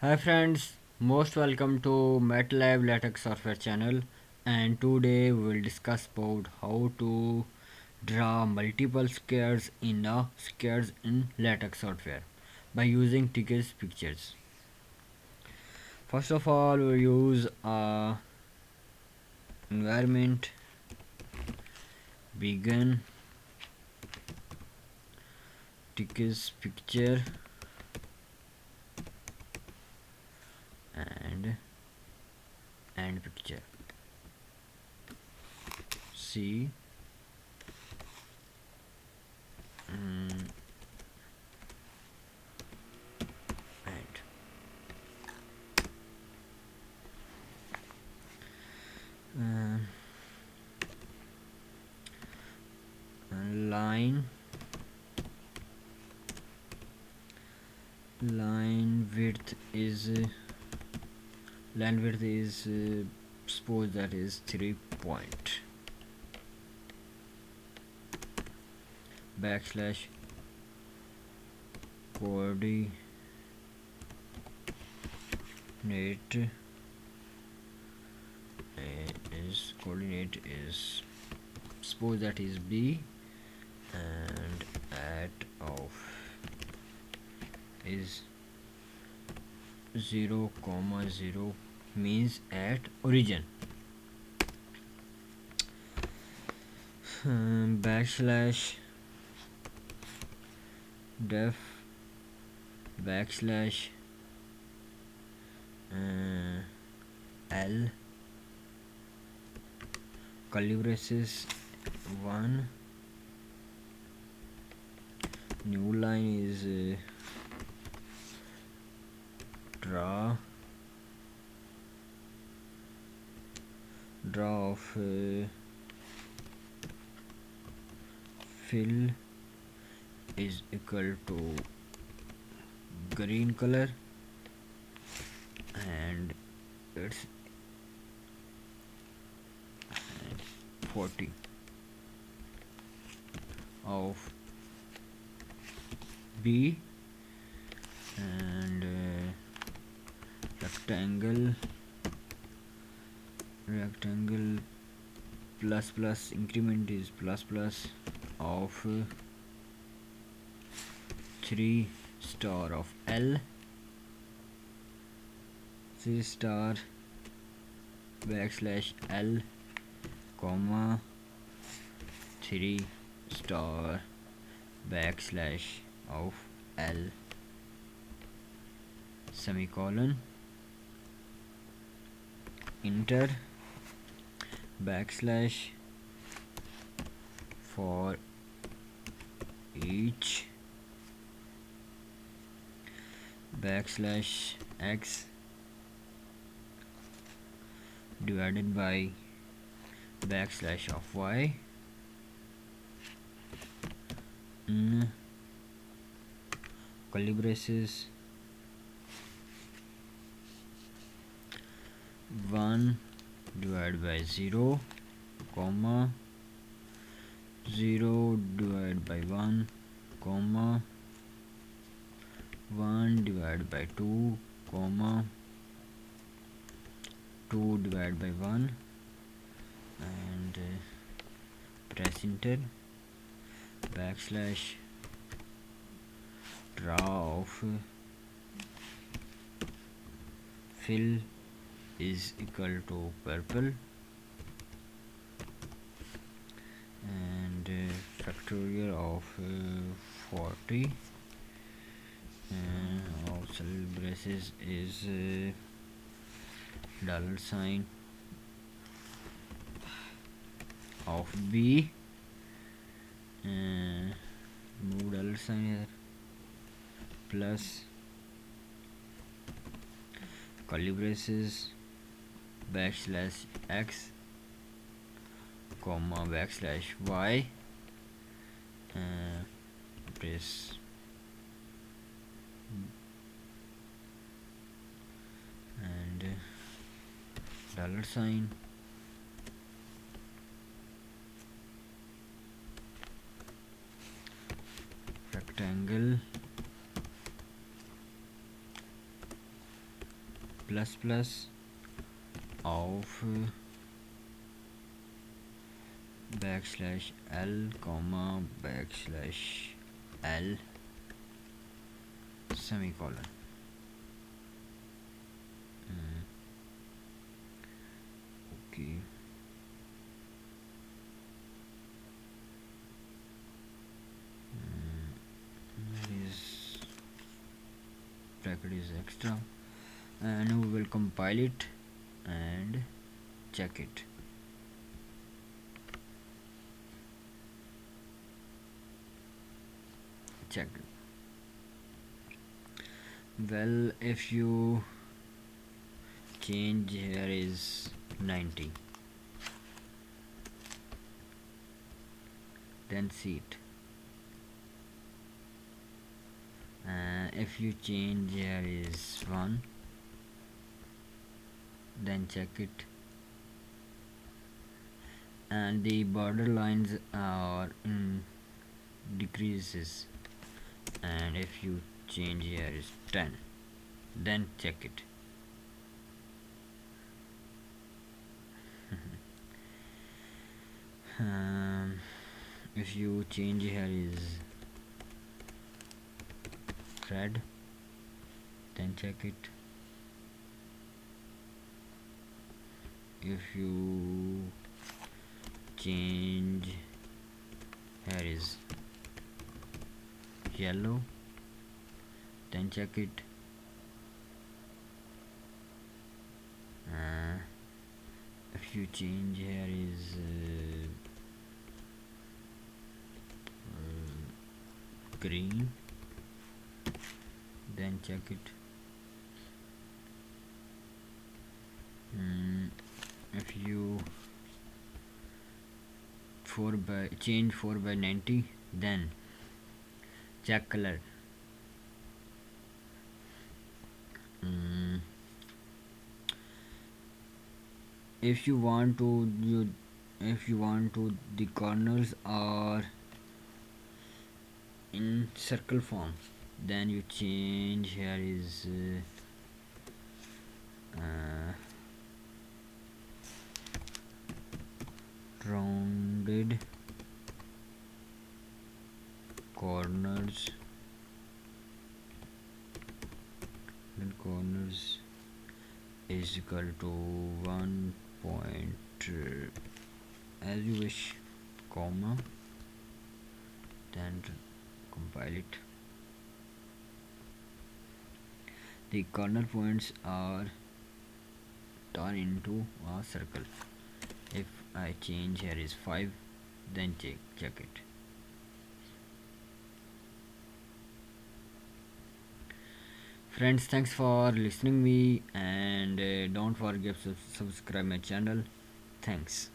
Hi friends, most welcome to MATLAB Latex software channel, and today we will discuss about how to draw multiple squares in Latex software by using tikz pictures. First of all, we use a environment, begin, tikz picture, and end picture. See, mm, and uh, line line width is suppose that is 3 point backslash coordinate is suppose that is b, and at of is 0 comma 0 means at origin. Backslash def backslash l curly braces 1, new line is draw of fill is equal to green color, and it's 40 of b, and rectangle plus plus increment is plus plus of 3 star of l, 3 star backslash l comma 3 star backslash of l semicolon, enter, backslash for each backslash x divided by backslash of y, curly braces 1 divided by 0 comma 0 divided by 1 comma 1 divided by 2 comma 2 divided by 1, and press enter, backslash draw of fill is equal to purple, and factorial of 40 outside braces is dollar sign of b, move dollar sign here, plus curly braces backslash x comma backslash y, press and dollar sign rectangle plus plus of backslash l comma backslash l semicolon. Okay. That is bracket is extra, and we will compile it and check it. Check it. Well, if you change here is 90, then see it. If you change here is 1, then check it, and the border lines are in decreases, and if you change here is 10, then check it. If you change here is red, then check it. If you change here is yellow, then check it. If you change here is green, then check it. If you change 4 by 90, then check color. If you want to the corners are in circle form, then you change here is rounded corners, and corners is equal to 1 point as you wish, comma, then compile it. The corner points are turned into a circle. If I change here is 5, then check it. Friends, thanks for listening me, and don't forget to subscribe my channel. Thanks.